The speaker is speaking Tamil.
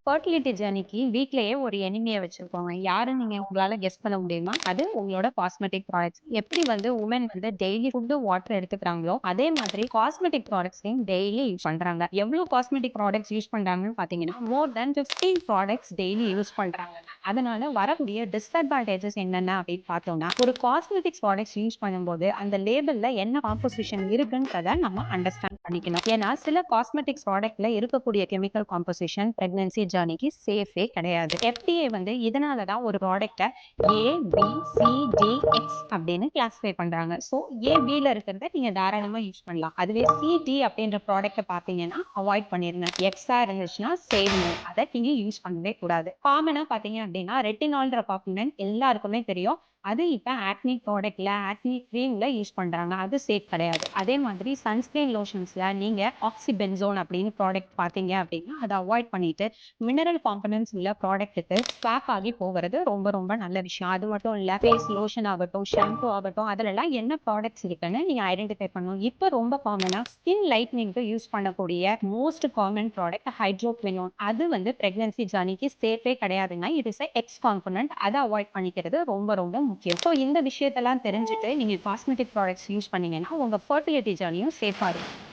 ஃபர்டிலிட்டி ஜர்னிக்கு வீட்லயே ஒரு எனிமிய வச்சிருக்கோங்க. யாருன்னு உங்களால கெஸ் பண்ண முடியுமா? அது உங்களோட காஸ்மெட்டிக் ப்ராடக்ட்ஸ். எப்படி உமன் டெய்லி ஃபுட், வாட்டர் எடுத்துக்கிறாங்களோ, அதே மாதிரி காஸ்மெட்டிக் ப்ராடக்ட்ஸையும் டெய்லி யூஸ் பண்றாங்க. எவ்வளவு காஸ்மெட்டிக் ப்ராடக்ட்ஸ் யூஸ் பண்றாங்கன்னு பார்த்தீங்கன்னா, மோர் தென் 15 ப்ராடக்ட்ஸ் டெய்லி யூஸ் பண்றாங்க. அதனால வரக்கூடிய டிஸ்அட்வான்டேஜஸ் என்னென்ன அப்படின்னு பார்த்தோம்னா, ஒரு காஸ்மெட்டிக்ஸ் ப்ராடக்ட்ஸ் யூஸ் பண்ணும்போது அந்த லேபிள்ல என்ன காம்போசிஷன் இருக்குன்றத நம்ம அண்டர்ஸ்டாண்ட் பண்ணிக்கணும். ஏன்னா சில காஸ்மெட்டிக்ஸ் ப்ராடக்ட்ல இருக்கக்கூடிய கெமிக்கல் காம்போசிஷன் பிரெக்னன்சி ஜர்னிக்கு சேஃபே கிடையாது. FDA இதனால தான் ஒரு ப்ராடக்ட்ட ABCDX அப்படின்னு கிளாஸிஃபை பண்றாங்க. ஸோ ஏபில இருக்கிறத நீங்க தாராளமா யூஸ் பண்ணலாம். அதுவே சிடி அப்படின்ற ப்ராடக்ட்ட பார்த்தீங்கன்னா அவாய்ட் பண்ணிருங்க. எக்ஸா இருந்துச்சுன்னா சேவ் நோ. அதை நீங்க யூஸ் பண்ணவே கூடாது. காமனா பார்த்தீங்க அப்படின்னா ரெட்டினால்ன்ற காம்பனன்ட் எல்லாருக்குமே தெரியும். அது இப்ப ஆக்னி ப்ராடக்ட்ல, ஆக்னி கிரீம்ல யூஸ் பண்றாங்க. அது சேஃப் கிடையாது. அதே மாதிரி சன்ஸ்கிரீன் லோஷன்ஸ்ல நீங்க ஆக்ஸிபென்சோன் அப்படின்னு ப்ராடக்ட் பார்த்தீங்க அப்படின்னா அதை அவாய்ட் பண்ணிட்டு மினரல் காம்பனன்ட்ஸ் உள்ள ப்ராடக்ட்டுக்கு ஸ்வாப் ஆகி போகிறது ரொம்ப ரொம்ப நல்ல விஷயம். அது மட்டும் இல்ல ஃபேஸ் லோஷன் ஆகட்டும், ஷாம்பு ஆகட்டும், அதுலலாம் என்ன ப்ராடக்ட்ஸ் இருக்குன்னு நீங்க ஐடென்டிஃபை பண்ணணும். இப்போ ரொம்ப காமனா ஸ்கின் லைட்னிங்க்கு யூஸ் பண்ணக்கூடிய மோஸ்ட் காமன் ப்ராடக்ட் ஹைட்ரோக்வினோன். அது பிரெக்னன்சி ஜர்னிக்கு சேஃபே கிடையாதுங்க. It is X component. அதை அவாய்ட் பண்ணிக்கிறது ரொம்ப ரொம்ப முக்கியம். ஸோ இந்த விஷயத்தெல்லாம் தெரிஞ்சுட்டு நீங்க காஸ்மெட்டிக் ப்ராடக்ட்ஸ் யூஸ் பண்ணீங்கன்னா உங்க ஃபர்டிலிட்டி ஜர்னியும் சேஃபா இருக்கும்.